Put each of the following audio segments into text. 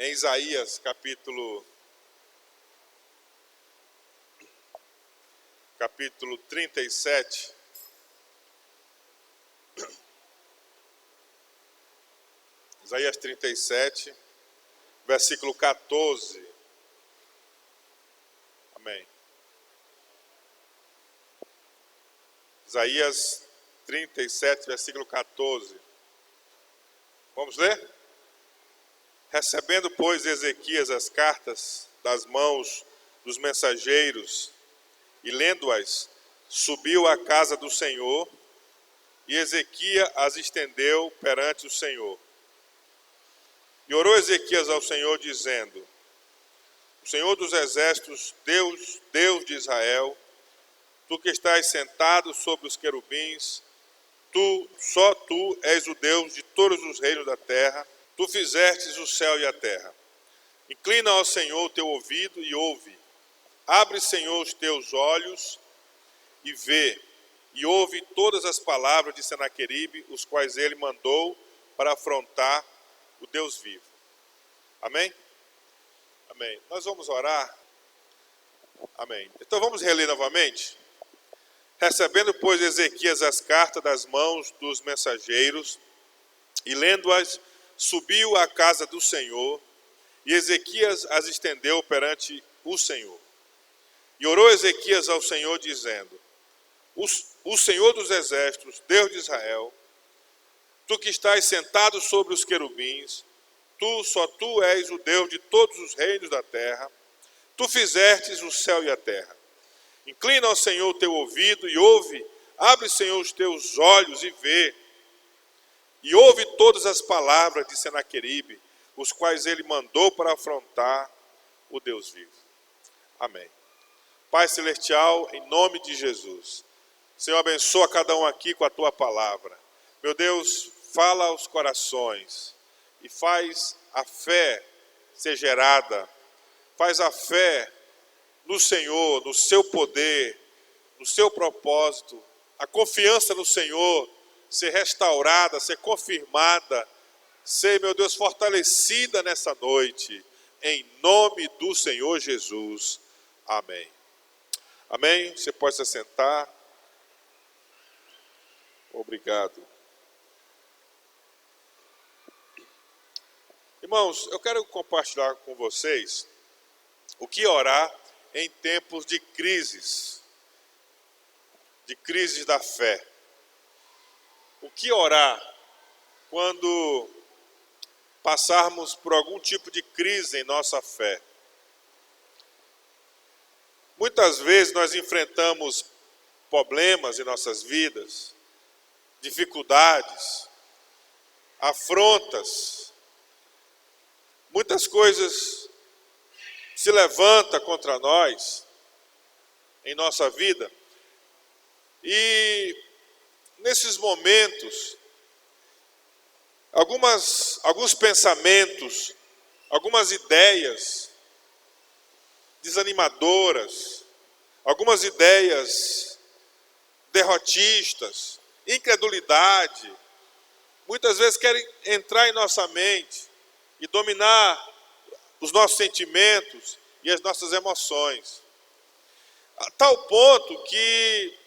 em Isaías capítulo 37. Isaías 37, versículo 14. Amém. Isaías 37, versículo 14. Vamos ler? Recebendo, pois, Ezequias as cartas das mãos dos mensageiros e lendo-as, subiu à casa do Senhor, e Ezequias as estendeu perante o Senhor. E orou Ezequias ao Senhor, dizendo: O Senhor dos exércitos, Deus de Israel, tu que estás sentado sobre os querubins, só tu és o Deus de todos os reinos da terra, tu fizestes o céu e a terra. Inclina ao Senhor o teu ouvido e ouve. Abre, Senhor, os teus olhos e vê, e ouve todas as palavras de Senaqueribe, os quais ele mandou para afrontar o Deus vivo. Amém? Amém. Nós vamos orar. Amém. Então vamos reler novamente. Recebendo, pois, Ezequias as cartas das mãos dos mensageiros, e lendo-as, subiu à casa do Senhor, e Ezequias as estendeu perante o Senhor. E orou Ezequias ao Senhor, dizendo: O Senhor dos exércitos, Deus de Israel, tu que estás sentado sobre os querubins, só tu és o Deus de todos os reinos da terra, tu fizestes o céu e a terra. Inclina ao Senhor o teu ouvido e ouve, abre, Senhor, os teus olhos e vê, e ouve todas as palavras de Senaqueribe, os quais ele mandou para afrontar o Deus vivo. Amém. Pai Celestial, em nome de Jesus, Senhor, abençoa cada um aqui com a tua palavra. Meu Deus, fala aos corações e faz a fé ser gerada, faz a fé no Senhor, no seu poder, no seu propósito, a confiança no Senhor ser restaurada, ser confirmada, ser, meu Deus, fortalecida nessa noite, em nome do Senhor Jesus. Amém. Amém? Você pode se assentar. Obrigado. Irmãos, eu quero compartilhar com vocês o que orar em tempos de crises da fé. O que orar quando passarmos por algum tipo de crise em nossa fé? Muitas vezes nós enfrentamos problemas em nossas vidas, dificuldades, afrontas, muitas coisas se levantam contra nós em nossa vida. E nesses momentos, alguns pensamentos, algumas ideias desanimadoras, algumas ideias derrotistas, incredulidade, muitas vezes querem entrar em nossa mente e dominar os nossos sentimentos e as nossas emoções. A tal ponto que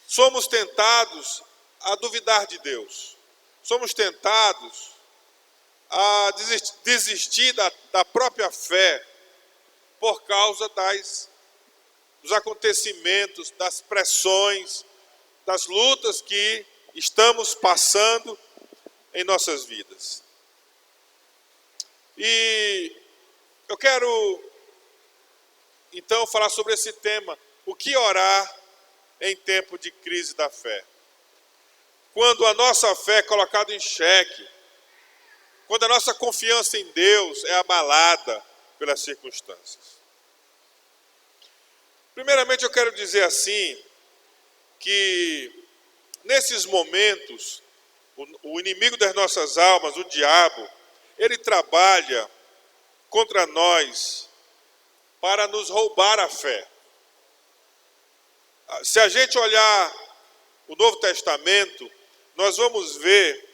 somos tentados a duvidar de Deus. Somos tentados a desistir da própria fé por causa dos acontecimentos, das pressões, das lutas que estamos passando em nossas vidas. E eu quero, então, falar sobre esse tema: o que orar em tempo de crise da fé? Quando a nossa fé é colocada em xeque, quando a nossa confiança em Deus é abalada pelas circunstâncias. Primeiramente, eu quero dizer assim, que nesses momentos, o inimigo das nossas almas, o diabo, ele trabalha contra nós para nos roubar a fé. Se a gente olhar o Novo Testamento, nós vamos ver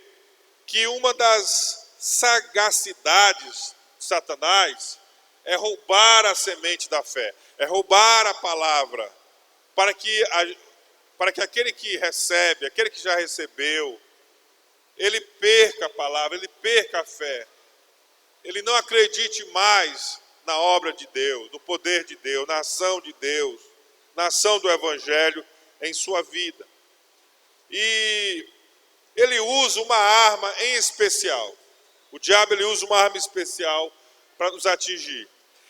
que uma das sagacidades de Satanás é roubar a semente da fé, é roubar a palavra, para que aquele que recebe, aquele que já recebeu, ele perca a palavra, ele perca a fé, ele não acredite mais na obra de Deus, no poder de Deus, na ação de Deus, na ação do Evangelho em sua vida. E ele usa uma arma em especial. O diabo, ele usa uma arma especial para nos atingir.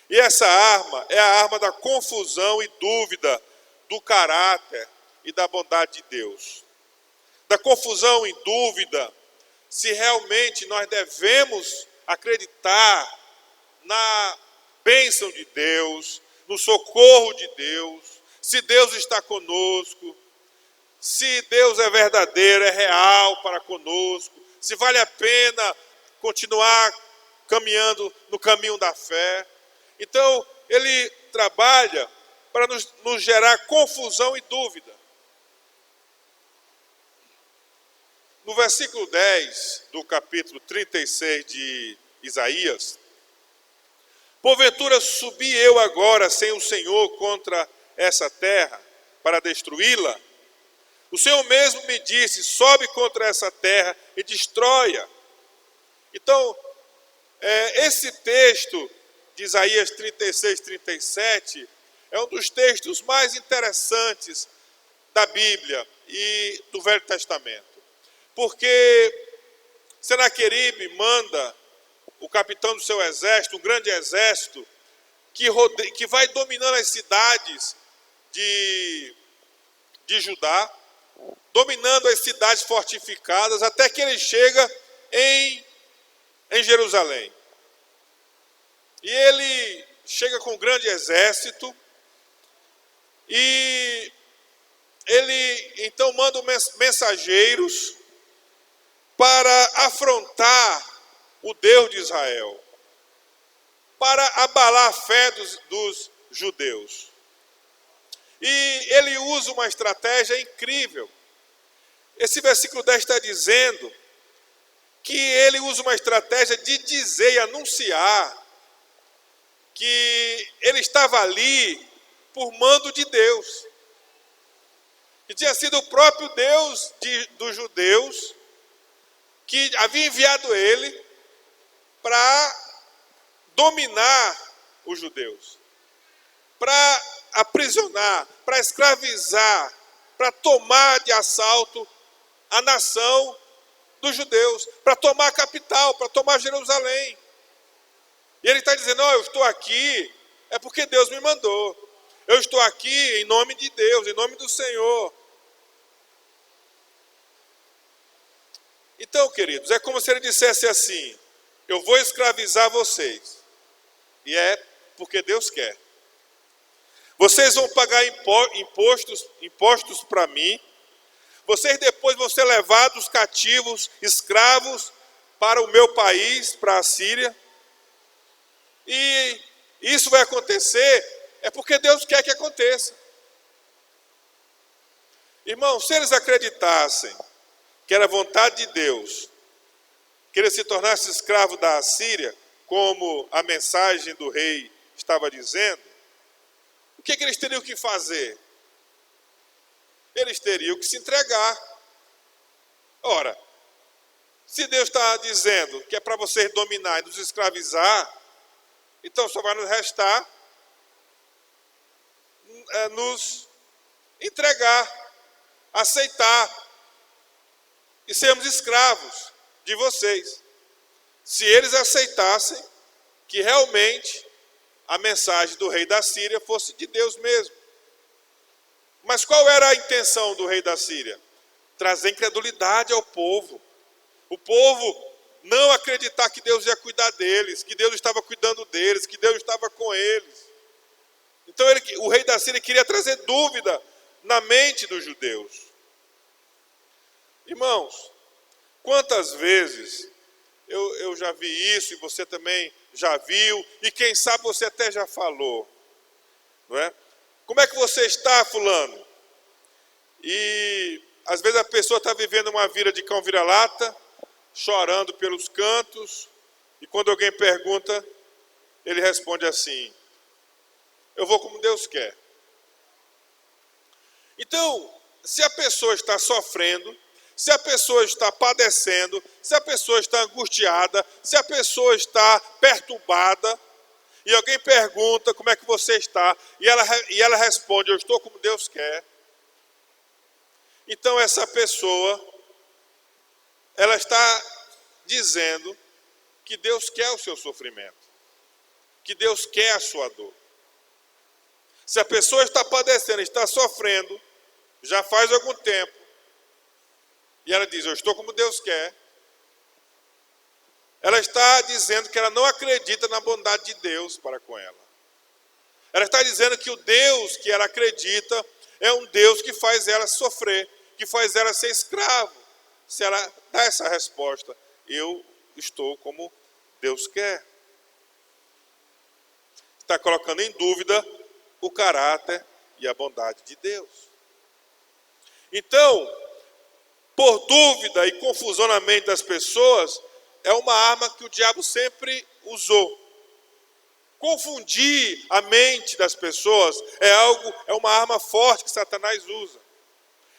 E essa arma é a arma da confusão e dúvida do caráter e da bondade de Deus. Da confusão e dúvida se realmente nós devemos acreditar na bênção de Deus, no socorro de Deus, se Deus está conosco, se Deus é verdadeiro, é real para conosco, se vale a pena continuar caminhando no caminho da fé. Então, ele trabalha para nos gerar confusão e dúvida. No versículo 10 do capítulo 36 de Isaías: porventura subi eu agora sem o Senhor contra essa terra para destruí-la? O Senhor mesmo me disse: sobe contra essa terra e destrói-a. Então, esse texto de Isaías 36, 37 é um dos textos mais interessantes da Bíblia e do Velho Testamento. Porque Senaqueribe manda o capitão do seu exército, um grande exército, que vai dominando as cidades de Judá, dominando as cidades fortificadas, até que ele chega em Jerusalém. E ele chega com um grande exército, e ele então manda mensageiros para afrontar o Deus de Israel, para abalar a fé dos judeus. E ele usa uma estratégia incrível. Esse versículo 10 está dizendo que ele usa uma estratégia de dizer e anunciar que ele estava ali por mando de Deus. E tinha sido o próprio Deus dos judeus que havia enviado ele para dominar os judeus, para aprisionar, para escravizar, para tomar de assalto a nação dos judeus, para tomar a capital, para tomar Jerusalém. E ele está dizendo: eu estou aqui, é porque Deus me mandou. Eu estou aqui em nome de Deus, em nome do Senhor. Então, queridos, é como se ele dissesse assim: eu vou escravizar vocês. E é porque Deus quer. Vocês vão pagar impostos para mim. Vocês depois vão ser levados cativos, escravos, para o meu país, para a Síria. E isso vai acontecer é porque Deus quer que aconteça. Irmãos, se eles acreditassem que era vontade de Deus que ele se tornasse escravo da Assíria, como a mensagem do rei estava dizendo, o que eles teriam que fazer? Eles teriam que se entregar. Ora, se Deus está dizendo que é para vocês dominar e nos escravizar, então só vai nos restar nos entregar, aceitar e sermos escravos de vocês. Se eles aceitassem que realmente a mensagem do rei da Síria fosse de Deus mesmo. Mas qual era a intenção do rei da Síria? Trazer incredulidade ao povo. O povo não acreditar que Deus ia cuidar deles, que Deus estava cuidando deles, que Deus estava com eles. Então o rei da Síria queria trazer dúvida na mente dos judeus. Irmãos, quantas vezes eu já vi isso, e você também já viu, e quem sabe você até já falou, não é? Como é que você está, fulano? E às vezes a pessoa está vivendo uma vida de cão vira-lata, chorando pelos cantos, e quando alguém pergunta, ele responde assim: eu vou como Deus quer. Então, se a pessoa está sofrendo, se a pessoa está padecendo, se a pessoa está angustiada, se a pessoa está perturbada, e alguém pergunta como é que você está, e ela responde: eu estou como Deus quer. Então essa pessoa, ela está dizendo que Deus quer o seu sofrimento, que Deus quer a sua dor. Se a pessoa está padecendo, está sofrendo, já faz algum tempo, e ela diz: eu estou como Deus quer, ela está dizendo que ela não acredita na bondade de Deus para com ela. Ela está dizendo que o Deus que ela acredita é um Deus que faz ela sofrer, que faz ela ser escravo. Se ela dá essa resposta: eu estou como Deus quer, está colocando em dúvida o caráter e a bondade de Deus. Então, por dúvida e confusão na mente das pessoas, é uma arma que o diabo sempre usou. Confundir a mente das pessoas é uma arma forte que Satanás usa.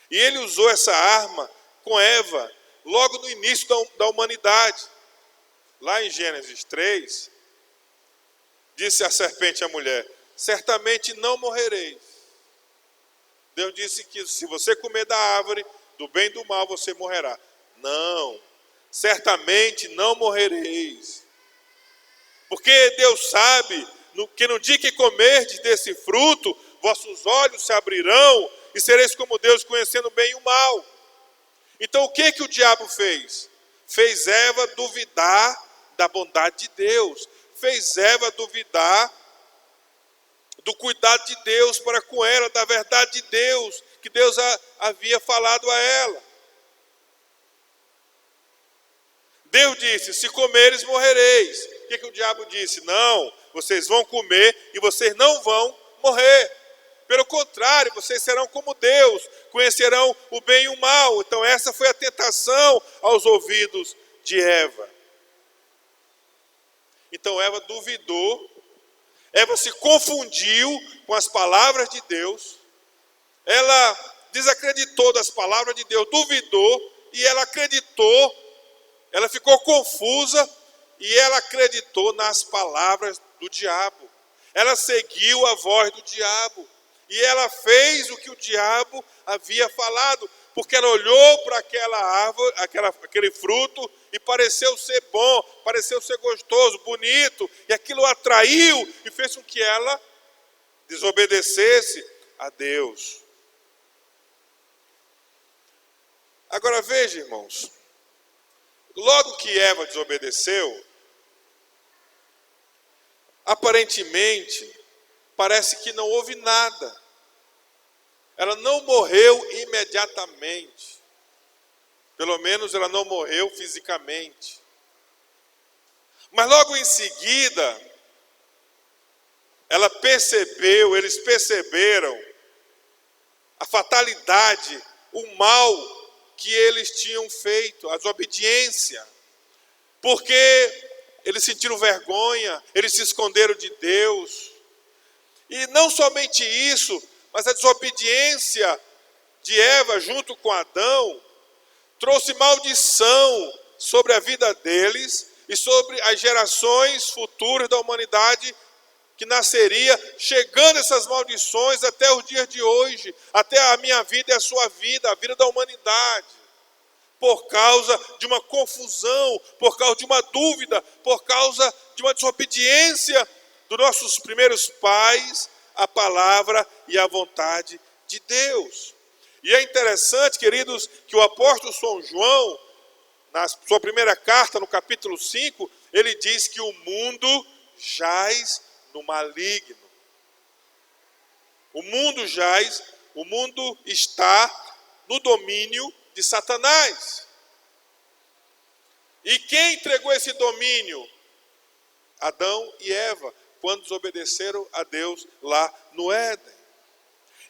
E ele usou essa arma com Eva logo no início da humanidade. Lá em Gênesis 3, disse a serpente à mulher: certamente não morrereis. Deus disse que se você comer da árvore do bem e do mal, você morrerá. Não, certamente não morrereis. Porque Deus sabe que no dia que comerdes desse fruto, vossos olhos se abrirão e sereis como Deus, conhecendo o bem e o mal. Então o que o diabo fez? Fez Eva duvidar da bondade de Deus. Fez Eva duvidar do cuidado de Deus para com ela, da verdade de Deus, que Deus havia falado a ela. Deus disse: se comeres, morrereis. O que o diabo disse? Não, vocês vão comer e vocês não vão morrer. Pelo contrário, vocês serão como Deus, conhecerão o bem e o mal. Então essa foi a tentação aos ouvidos de Eva. Então Eva duvidou, Eva se confundiu com as palavras de Deus, ela desacreditou das palavras de Deus, duvidou, e ela acreditou, ela ficou confusa, e ela acreditou nas palavras do diabo. Ela seguiu a voz do diabo, e ela fez o que o diabo havia falado, porque ela olhou para aquela árvore, aquele fruto, e pareceu ser bom, pareceu ser gostoso, bonito, e aquilo atraiu e fez com que ela desobedecesse a Deus. Agora veja, irmãos, logo que Eva desobedeceu, aparentemente, parece que não houve nada. Ela não morreu imediatamente. Pelo menos ela não morreu fisicamente. Mas logo em seguida, eles perceberam a fatalidade, o mal que eles tinham feito, a desobediência. Porque eles sentiram vergonha, eles se esconderam de Deus. E não somente isso, mas a desobediência de Eva junto com Adão trouxe maldição sobre a vida deles e sobre as gerações futuras da humanidade que nasceria, chegando essas maldições até os dias de hoje, até a minha vida e a sua vida, a vida da humanidade, por causa de uma confusão, por causa de uma dúvida, por causa de uma desobediência dos nossos primeiros pais à palavra e à vontade de Deus. E é interessante, queridos, que o apóstolo São João, na sua primeira carta, no capítulo 5, ele diz que o mundo jaz no maligno. O mundo está no domínio de Satanás. E quem entregou esse domínio? Adão e Eva, quando desobedeceram a Deus lá no Éden.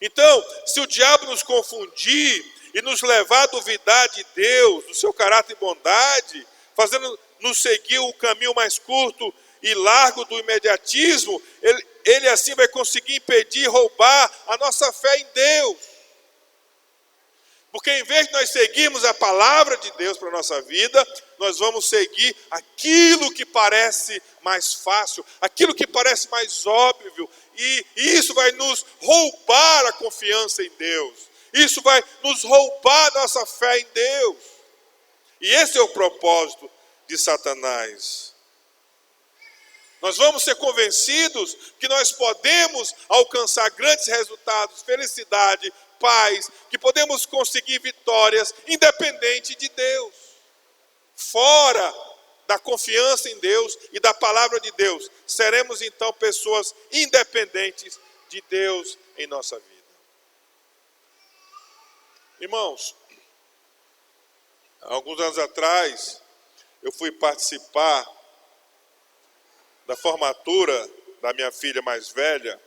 Então, se o diabo nos confundir e nos levar a duvidar de Deus, do seu caráter e bondade, fazendo-nos seguir o caminho mais curto e largo do imediatismo, ele assim vai conseguir impedir, roubar a nossa fé em Deus. Porque em vez de nós seguirmos a palavra de Deus para a nossa vida, nós vamos seguir aquilo que parece mais fácil, aquilo que parece mais óbvio, e isso vai nos roubar a confiança em Deus, isso vai nos roubar a nossa fé em Deus. E esse é o propósito de Satanás. Nós vamos ser convencidos que nós podemos alcançar grandes resultados, felicidade, paz, que podemos conseguir vitórias independente de Deus, fora da confiança em Deus e da palavra de Deus. Seremos então pessoas independentes de Deus em nossa vida. Irmãos, alguns anos atrás, eu fui participar da formatura da minha filha mais velha,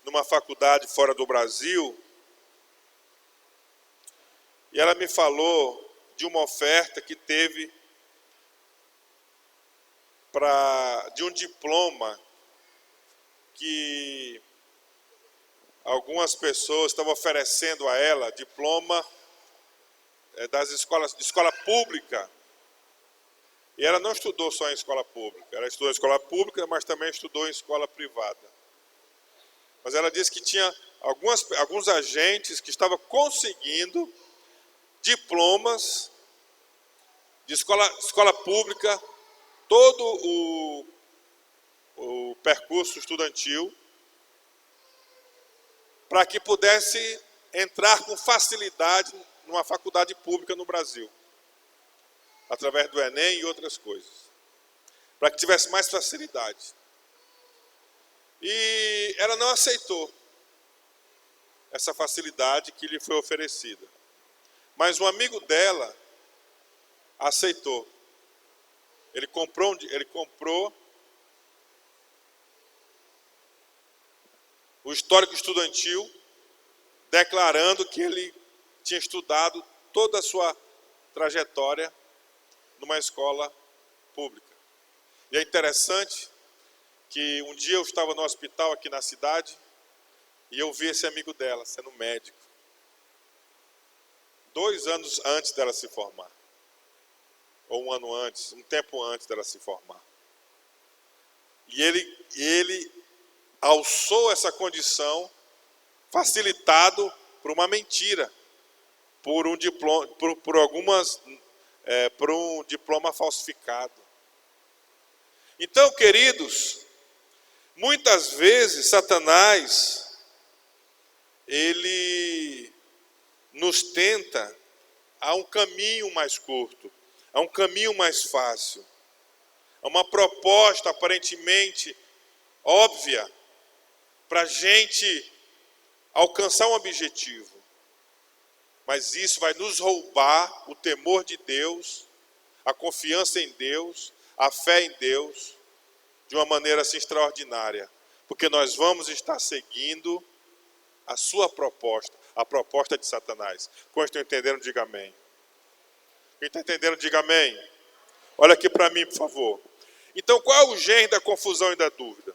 numa faculdade fora do Brasil, e ela me falou de uma oferta que teve de um diploma que algumas pessoas estavam oferecendo a ela, diploma das escolas, de escola pública. E ela não estudou só em escola pública, ela estudou em escola pública, mas também estudou em escola privada. Mas ela disse que tinha alguns agentes que estavam conseguindo diplomas de escola pública, todo o percurso estudantil, para que pudesse entrar com facilidade numa faculdade pública no Brasil, através do Enem e outras coisas, para que tivesse mais facilidade. E ela não aceitou essa facilidade que lhe foi oferecida. Mas um amigo dela aceitou. Ele comprou o histórico estudantil, declarando que ele tinha estudado toda a sua trajetória numa escola pública. E é interessante que um dia eu estava no hospital aqui na cidade e eu vi esse amigo dela sendo médico, 2 anos antes dela se formar, ou 1 ano antes, um tempo antes dela se formar. E ele alçou essa condição facilitado por uma mentira, por um diploma, por um diploma falsificado. Então, queridos, muitas vezes Satanás, ele nos tenta a um caminho mais curto, a um caminho mais fácil, a uma proposta aparentemente óbvia para a gente alcançar um objetivo. Mas isso vai nos roubar o temor de Deus, a confiança em Deus, a fé em Deus, de uma maneira assim extraordinária. Porque nós vamos estar seguindo a sua proposta, a proposta de Satanás. Quem está entendendo, diga amém. Quem está entendendo, diga amém. Olha aqui para mim, por favor. Então, qual é o germe da confusão e da dúvida?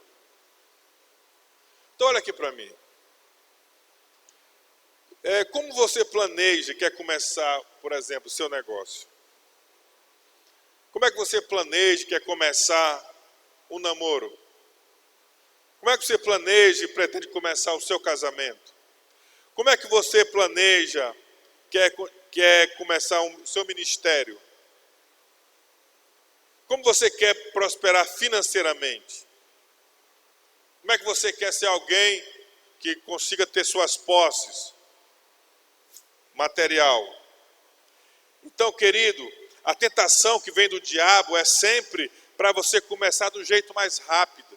Então, olha aqui para mim. Como você planeja, quer começar, por exemplo, o seu negócio? Como é que você planeja, quer começar um namoro? Como é que você planeja e pretende começar o seu casamento? Como é que você planeja, quer começar o seu ministério? Como você quer prosperar financeiramente? Como é que você quer ser alguém que consiga ter suas posses? Material. Então, querido, a tentação que vem do diabo é sempre para você começar do jeito mais rápido.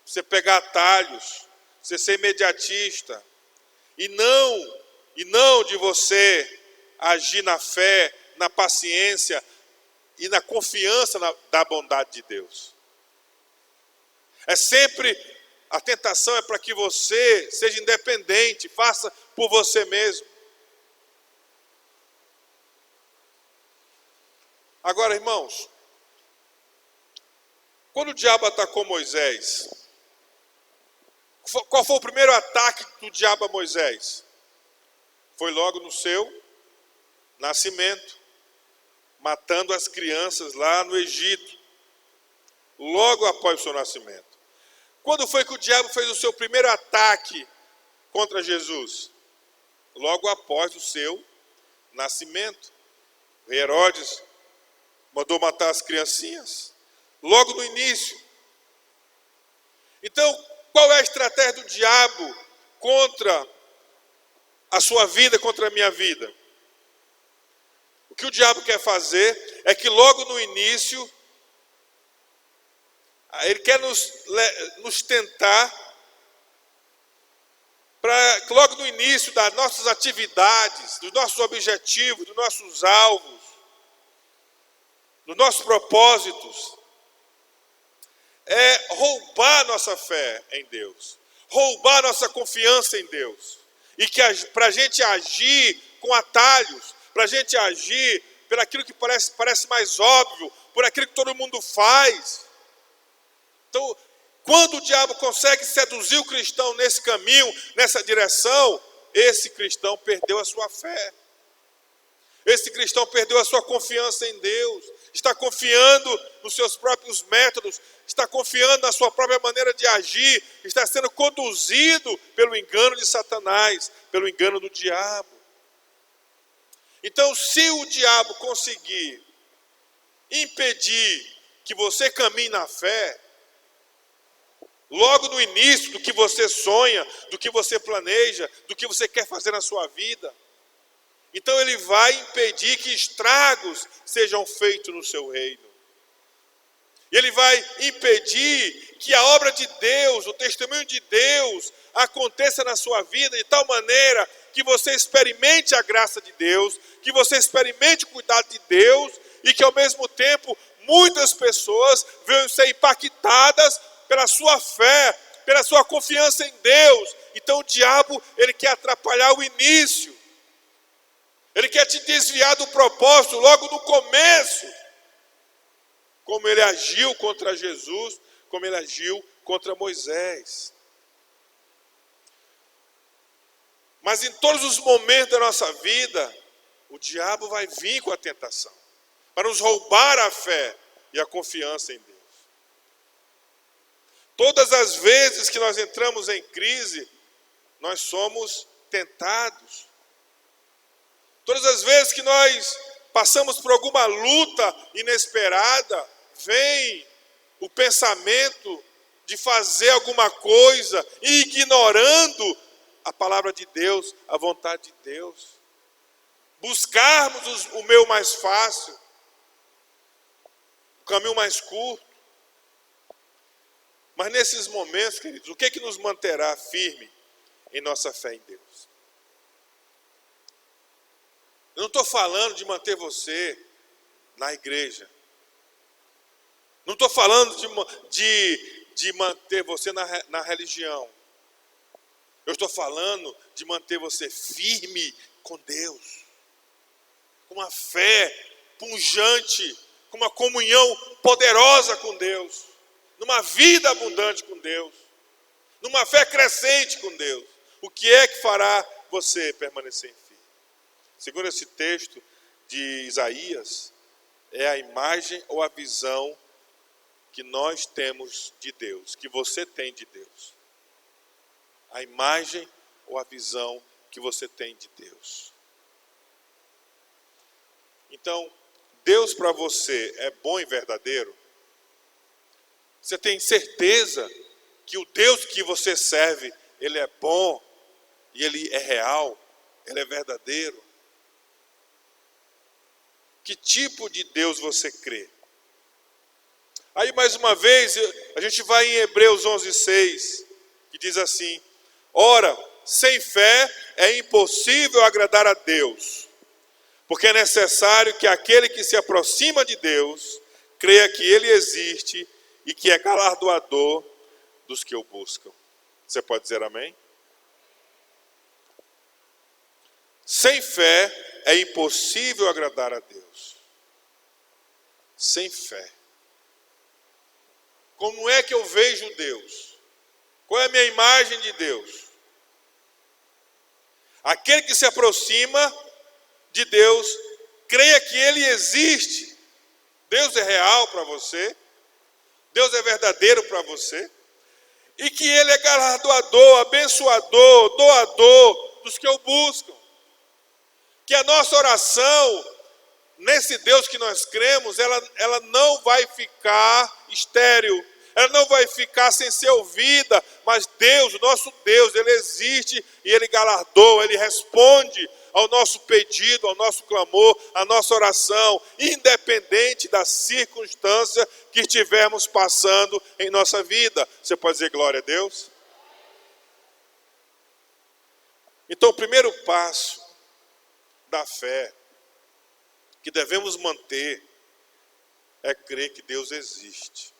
Você pegar atalhos, você ser imediatista. E não de você agir na fé, na paciência e na confiança da bondade de Deus. É sempre, a tentação é para que você seja independente, faça por você mesmo. Agora, irmãos, quando o diabo atacou Moisés, qual foi o primeiro ataque do diabo a Moisés? Foi logo no seu nascimento, matando as crianças lá no Egito, logo após o seu nascimento. Quando foi que o diabo fez o seu primeiro ataque contra Jesus? Logo após o seu nascimento. O Herodes mandou matar as criancinhas, logo no início. Então, qual é a estratégia do diabo contra a sua vida, contra a minha vida? O que o diabo quer fazer é que logo no início, ele quer nos tentar, para que logo no início das nossas atividades, dos nossos objetivos, dos nossos alvos, dos nossos propósitos, é roubar a nossa fé em Deus, roubar a nossa confiança em Deus, e que para a gente agir com atalhos, para a gente agir por aquilo que parece mais óbvio, por aquilo que todo mundo faz. Então, quando o diabo consegue seduzir o cristão nesse caminho, nessa direção, esse cristão perdeu a sua fé. Esse cristão perdeu a sua confiança em Deus, está confiando nos seus próprios métodos, está confiando na sua própria maneira de agir, está sendo conduzido pelo engano de Satanás, pelo engano do diabo. Então, se o diabo conseguir impedir que você caminhe na fé, logo no início do que você sonha, do que você planeja, do que você quer fazer na sua vida, então ele vai impedir que estragos sejam feitos no seu reino. Ele vai impedir que a obra de Deus, o testemunho de Deus, aconteça na sua vida de tal maneira que você experimente a graça de Deus, que você experimente o cuidado de Deus e que ao mesmo tempo muitas pessoas venham ser impactadas pela sua fé, pela sua confiança em Deus. Então o diabo, ele quer atrapalhar o início. Ele quer te desviar do propósito logo no começo. Como ele agiu contra Jesus, como ele agiu contra Moisés. Mas em todos os momentos da nossa vida, o diabo vai vir com a tentação para nos roubar a fé e a confiança em Deus. Todas as vezes que nós entramos em crise, nós somos tentados. Todas as vezes que nós passamos por alguma luta inesperada, vem o pensamento de fazer alguma coisa, ignorando a palavra de Deus, a vontade de Deus. Buscarmos o meio mais fácil, o caminho mais curto. Mas nesses momentos, queridos, o que é que nos manterá firme em nossa fé em Deus? Eu não estou falando de manter você na igreja. Não estou falando de manter você na religião. Eu estou falando de manter você firme com Deus. Com uma fé pujante, com uma comunhão poderosa com Deus. Numa vida abundante com Deus. Numa fé crescente com Deus. O que é que fará você permanecer em firme? Segundo esse texto de Isaías, é a imagem ou a visão que nós temos de Deus, que você tem de Deus. A imagem ou a visão que você tem de Deus. Então, Deus para você é bom e verdadeiro? Você tem certeza que o Deus que você serve, ele é bom, e ele é real, ele é verdadeiro? Que tipo de Deus você crê? Aí mais uma vez, a gente vai em Hebreus 11:6, que diz assim: ora, sem fé é impossível agradar a Deus, porque é necessário que aquele que se aproxima de Deus, creia que Ele existe e que é galardoador dos que o buscam. Você pode dizer amém? Sem fé é impossível agradar a Deus. sem fé. Como é que eu vejo Deus? Qual é a minha imagem de Deus? Aquele que se aproxima de Deus, creia que Ele existe. Deus é real para você. Deus é verdadeiro para você. E que Ele é galardoador, abençoador, doador dos que o buscam. Que a nossa oração, nesse Deus que nós cremos, ela não vai ficar estéril. Ela não vai ficar sem ser ouvida. Mas Deus, o nosso Deus, Ele existe e Ele galardoa, Ele responde ao nosso pedido, ao nosso clamor, à nossa oração, independente da circunstância que estivermos passando em nossa vida. Você pode dizer glória a Deus? Então, o primeiro passo da fé que devemos manter é crer que Deus existe.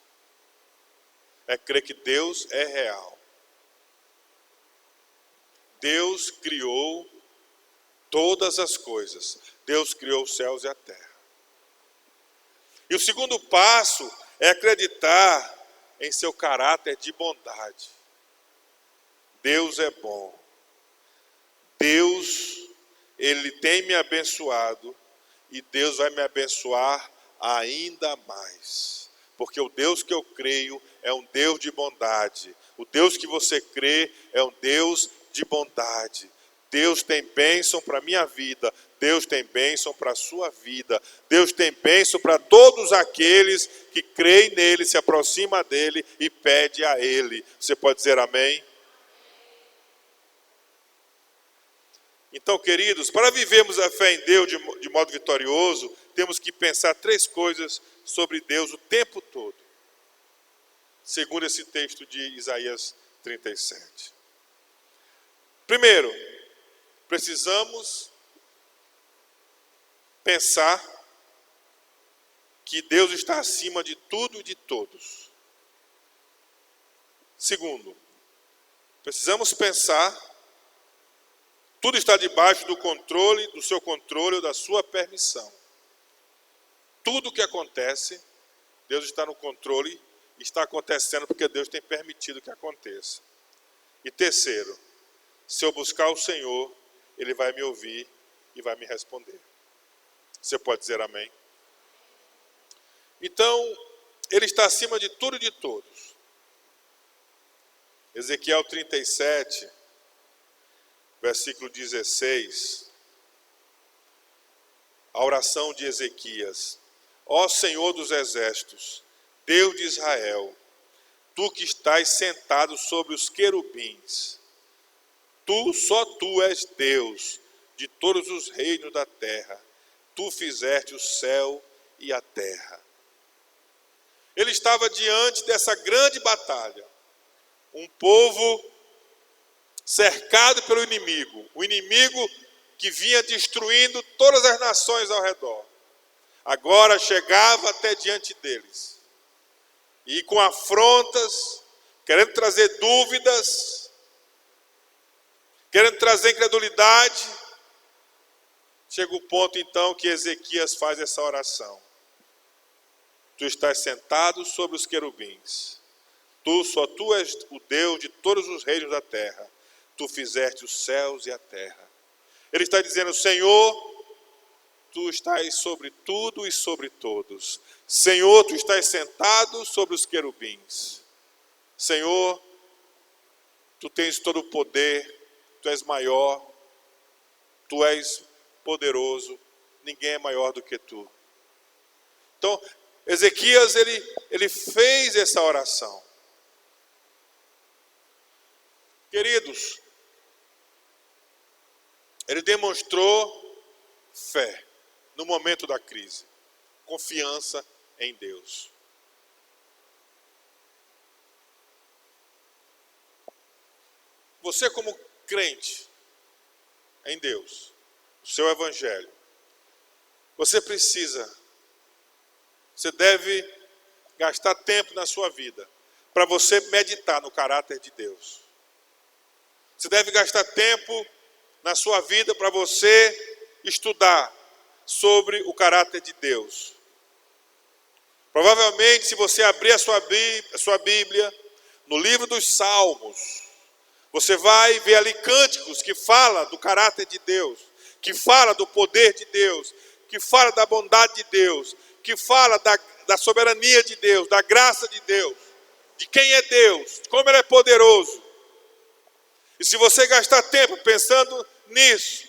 É crer que Deus é real. Deus criou todas as coisas. Deus criou os céus e a terra. E o segundo passo é acreditar em seu caráter de bondade. Deus é bom. Deus, Ele tem me abençoado e Deus vai me abençoar ainda mais. Porque o Deus que eu creio é um Deus de bondade. O Deus que você crê é um Deus de bondade. Deus tem bênção para a minha vida. Deus tem bênção para a sua vida. Deus tem bênção para todos aqueles que creem nele, se aproximam dele e pedem a ele. Você pode dizer amém? Então, queridos, para vivermos a fé em Deus de modo vitorioso, temos que pensar 3 coisas sobre Deus o tempo todo. Segundo esse texto de Isaías 37. Primeiro, precisamos pensar que Deus está acima de tudo e de todos. Segundo, precisamos pensar tudo está debaixo do seu controle ou da sua permissão. Tudo o que acontece, Deus está no controle, está acontecendo porque Deus tem permitido que aconteça. E terceiro, se eu buscar o Senhor, Ele vai me ouvir e vai me responder. Você pode dizer amém? Então, Ele está acima de tudo e de todos. Ezequiel 37, versículo 16. A oração de Ezequias. Ó Senhor dos exércitos, Deus de Israel, Tu que estás sentado sobre os querubins, só Tu és Deus de todos os reinos da terra. Tu fizeste o céu e a terra. Ele estava diante dessa grande batalha. Um povo cercado pelo inimigo. O inimigo que vinha destruindo todas as nações ao redor. Agora chegava até diante deles. E com afrontas, querendo trazer dúvidas, querendo trazer incredulidade, chega o ponto então que Ezequias faz essa oração. Tu estás sentado sobre os querubins. Só tu és o Deus de todos os reinos da terra. Tu fizeste os céus e a terra. Ele está dizendo, Senhor, Tu estás sobre tudo e sobre todos. Senhor, Tu estás sentado sobre os querubins. Senhor, Tu tens todo o poder, Tu és maior, Tu és poderoso, ninguém é maior do que Tu. Então, Ezequias, ele fez essa oração. Queridos, ele demonstrou fé no momento da crise, confiança em Deus. Você como crente em Deus, o seu evangelho, você deve gastar tempo na sua vida para você meditar no caráter de Deus. Você deve gastar tempo na sua vida para você estudar sobre o caráter de Deus. Provavelmente, se você abrir a sua Bíblia, no livro dos Salmos, você vai ver ali cânticos que fala do caráter de Deus, que fala do poder de Deus, que fala da bondade de Deus, que fala da soberania de Deus, da graça de Deus, de quem é Deus, de como Ele é poderoso. E se você gastar tempo pensando nisso,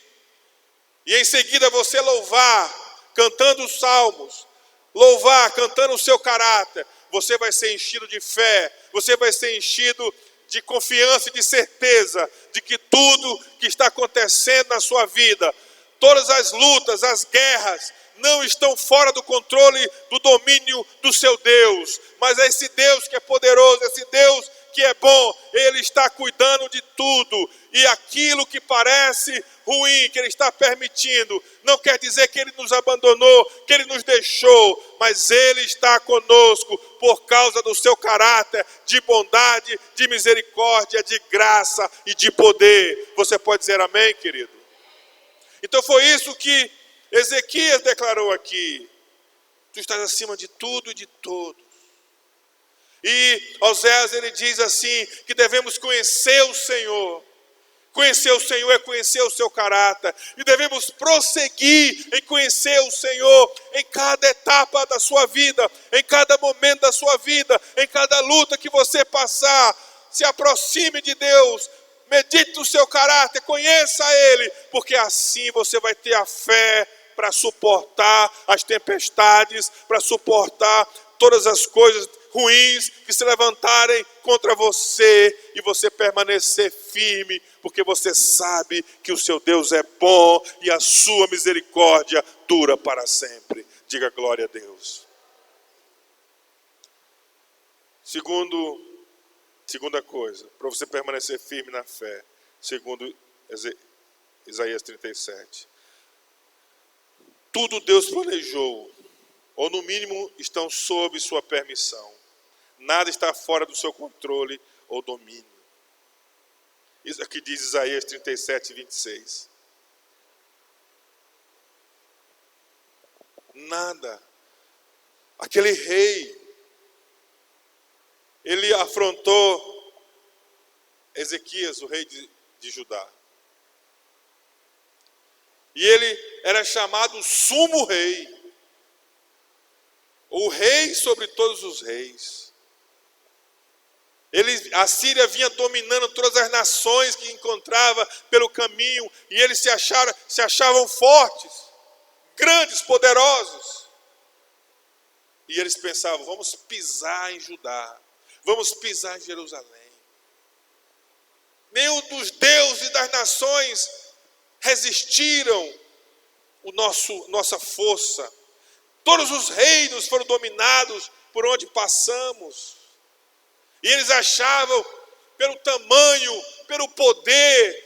e em seguida você louvar, cantando os salmos, louvar, cantando o seu caráter, você vai ser enchido de fé, você vai ser enchido de confiança e de certeza de que tudo que está acontecendo na sua vida, todas as lutas, as guerras, não estão fora do controle, do domínio do seu Deus. Mas é esse Deus que é poderoso, esse Deus que é bom, Ele está cuidando de tudo. E aquilo que parece ruim, que Ele está permitindo, não quer dizer que Ele nos abandonou, que Ele nos deixou, mas Ele está conosco por causa do seu caráter de bondade, de misericórdia, de graça e de poder. Você pode dizer amém, querido? Então foi isso que Ezequias declarou aqui: tu estás acima de tudo e de todos. E Oséias, ele diz assim, que devemos conhecer o Senhor. Conhecer o Senhor é conhecer o seu caráter. E devemos prosseguir em conhecer o Senhor em cada etapa da sua vida, em cada momento da sua vida, em cada luta que você passar. Se aproxime de Deus, medite no seu caráter, conheça Ele, porque assim você vai ter a fé para suportar as tempestades, para suportar todas as coisas ruins que se levantarem contra você, e você permanecer firme, porque você sabe que o seu Deus é bom e a sua misericórdia dura para sempre. Diga glória a Deus. Segunda coisa, para você permanecer firme na fé, segundo Isaías 37. Tudo Deus planejou, ou no mínimo estão sob sua permissão. Nada está fora do seu controle ou domínio. Isso aqui diz Isaías 37, 26. Nada. Aquele rei, ele afrontou Ezequias, o rei de Judá. E ele era chamado sumo rei, o rei sobre todos os reis. A Síria vinha dominando todas as nações que encontrava pelo caminho, e eles se achavam fortes, grandes, poderosos. E eles pensavam: vamos pisar em Judá, vamos pisar em Jerusalém. Nenhum dos deuses das nações resistiram nossa força. Todos os reinos foram dominados por onde passamos. E eles achavam, pelo tamanho, pelo poder,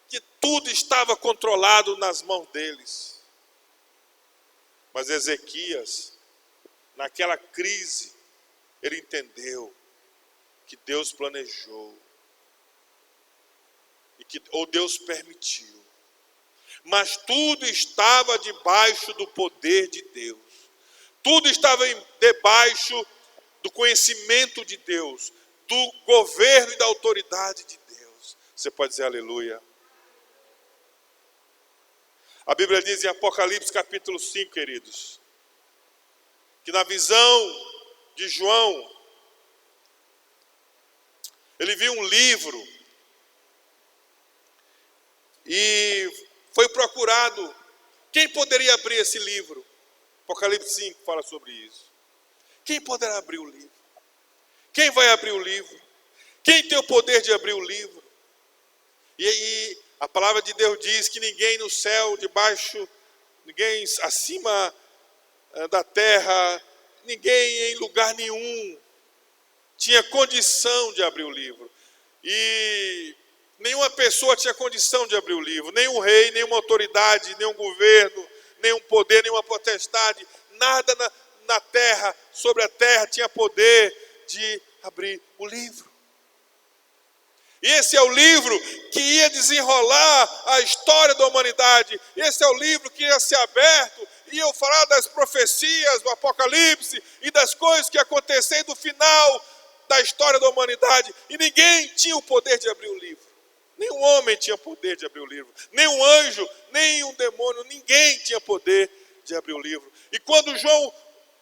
que tudo estava controlado nas mãos deles. Mas Ezequias, naquela crise, ele entendeu que Deus planejou, ou Deus permitiu. Mas tudo estava debaixo do poder de Deus. Tudo estava debaixo do conhecimento de Deus, do governo e da autoridade de Deus. Você pode dizer aleluia? A Bíblia diz em Apocalipse capítulo 5, queridos, que na visão de João, ele viu um livro e foi procurado quem poderia abrir esse livro. Apocalipse 5 fala sobre isso. Quem poderá abrir o livro? Quem vai abrir o livro? Quem tem o poder de abrir o livro? E a palavra de Deus diz que ninguém no céu, debaixo, ninguém acima da terra, ninguém em lugar nenhum tinha condição de abrir o livro. E nenhuma pessoa tinha condição de abrir o livro. Nenhum rei, nenhuma autoridade, nenhum governo, nenhum poder, nenhuma potestade, nada na terra, sobre a terra, tinha poder de abrir o livro. E esse é o livro que ia desenrolar a história da humanidade. Esse é o livro que ia ser aberto iam falar das profecias do Apocalipse e das coisas que aconteceram no final da história da humanidade. E ninguém tinha o poder de abrir o livro. Nenhum homem tinha poder de abrir o livro. Nenhum anjo, nenhum demônio, ninguém tinha poder de abrir o livro. E quando João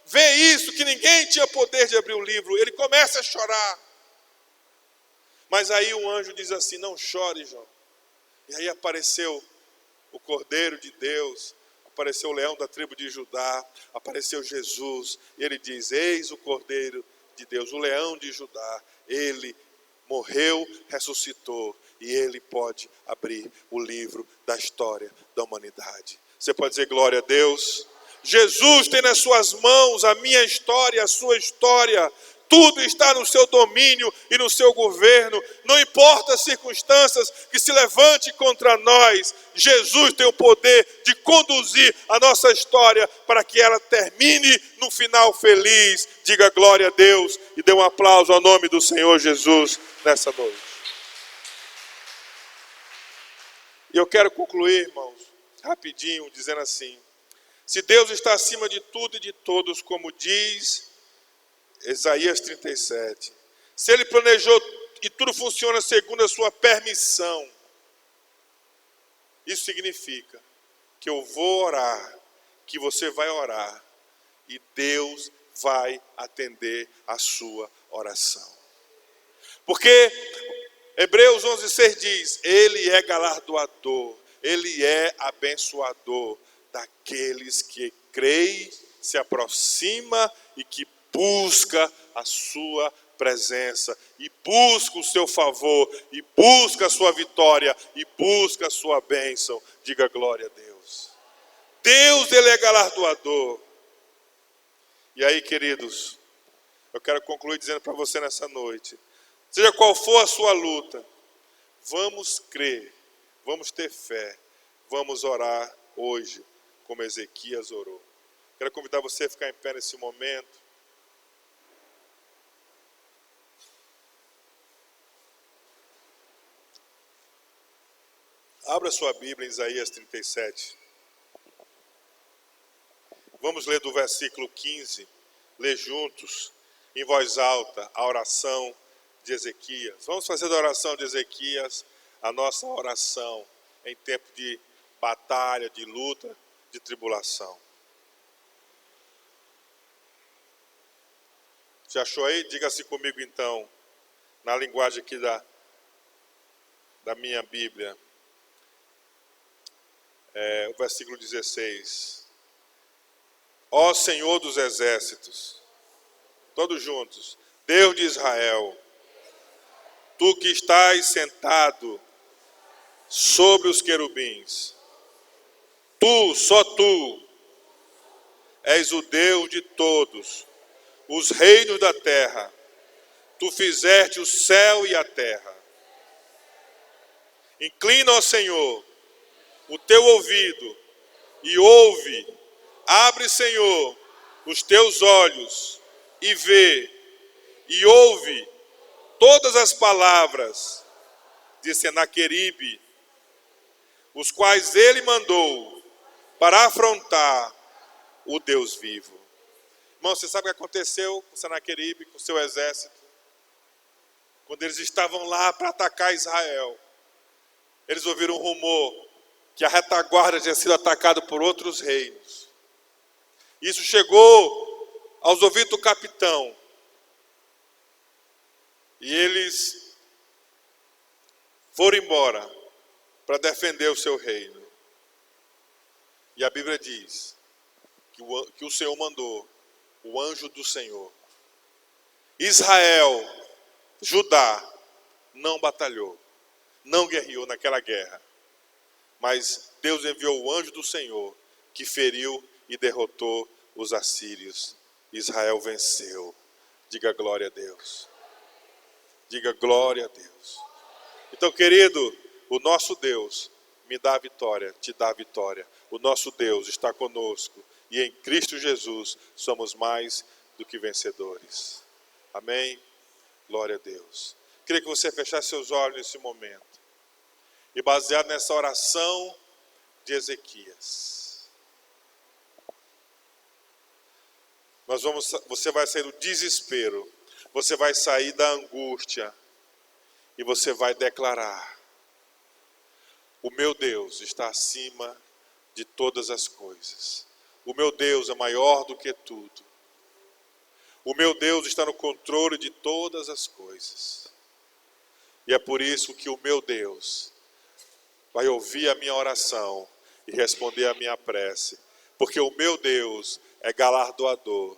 vê isso, que ninguém tinha poder de abrir o livro, ele começa a chorar. Mas aí o anjo diz assim: não chore, João. E aí apareceu o Cordeiro de Deus, apareceu o leão da tribo de Judá, apareceu Jesus, e ele diz: eis o Cordeiro de Deus, o leão de Judá, ele morreu, ressuscitou, e ele pode abrir o livro da história da humanidade. Você pode dizer glória a Deus? Jesus tem nas suas mãos a minha história, a sua história. Tudo está no seu domínio e no seu governo. Não importa as circunstâncias que se levante contra nós, Jesus tem o poder de conduzir a nossa história para que ela termine no final feliz. Diga glória a Deus e dê um aplauso ao nome do Senhor Jesus nessa noite. E eu quero concluir, irmãos, rapidinho, dizendo assim: se Deus está acima de tudo e de todos, como diz Isaías 37, se Ele planejou e tudo funciona segundo a sua permissão, isso significa que eu vou orar, que você vai orar, e Deus vai atender a sua oração. Porque Hebreus 11:6 diz: Ele é galardoador, Ele é abençoador daqueles que creem, se aproxima e que busca a sua presença, e busca o seu favor, e busca a sua vitória, e busca a sua bênção. Diga glória a Deus. Deus, Ele é galardoador. E aí, queridos, eu quero concluir dizendo para você nessa noite: seja qual for a sua luta, vamos crer, vamos ter fé, vamos orar hoje, como Ezequias orou. Quero convidar você a ficar em pé nesse momento. Abra sua Bíblia em Isaías 37. Vamos ler do versículo 15, ler juntos, em voz alta, a oração de Ezequias. Vamos fazer da oração de Ezequias a nossa oração em tempo de batalha, de luta, de tribulação. Já achou aí? Diga-se comigo então, na linguagem aqui da minha Bíblia. O versículo 16. Ó Senhor dos exércitos, todos juntos, Deus de Israel, Tu que estás sentado sobre os querubins, Tu, só Tu, és o Deus de todos, os reinos da terra. Tu fizeste o céu e a terra. Inclina, ó Senhor, o teu ouvido e ouve. Abre, Senhor, os teus olhos e vê e ouve todas as palavras de Senaqueribe, os quais ele mandou para afrontar o Deus vivo. Irmão, você sabe o que aconteceu com Senaqueribe, com seu exército? Quando eles estavam lá para atacar Israel, eles ouviram um rumor que a retaguarda tinha sido atacada por outros reinos. Isso chegou aos ouvidos do capitão. E eles foram embora para defender o seu reino. E a Bíblia diz que o Senhor mandou o anjo do Senhor. Israel, Judá, não batalhou, não guerreou naquela guerra. Mas Deus enviou o anjo do Senhor, que feriu e derrotou os assírios. Israel venceu. Diga glória a Deus. Diga glória a Deus. Então, querido, o nosso Deus me dá a vitória, te dá a vitória. O nosso Deus está conosco. E em Cristo Jesus somos mais do que vencedores. Amém? Glória a Deus. Queria que você fechasse seus olhos nesse momento. E baseado nessa oração de Ezequias, Você vai sair do desespero, você vai sair da angústia e você vai declarar: o meu Deus está acima de todas as coisas. O meu Deus é maior do que tudo. O meu Deus está no controle de todas as coisas. E é por isso que o meu Deus vai ouvir a minha oração e responder a minha prece. Porque o meu Deus é galardoador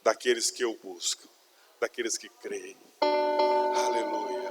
daqueles que eu busco, daqueles que creem. Aleluia.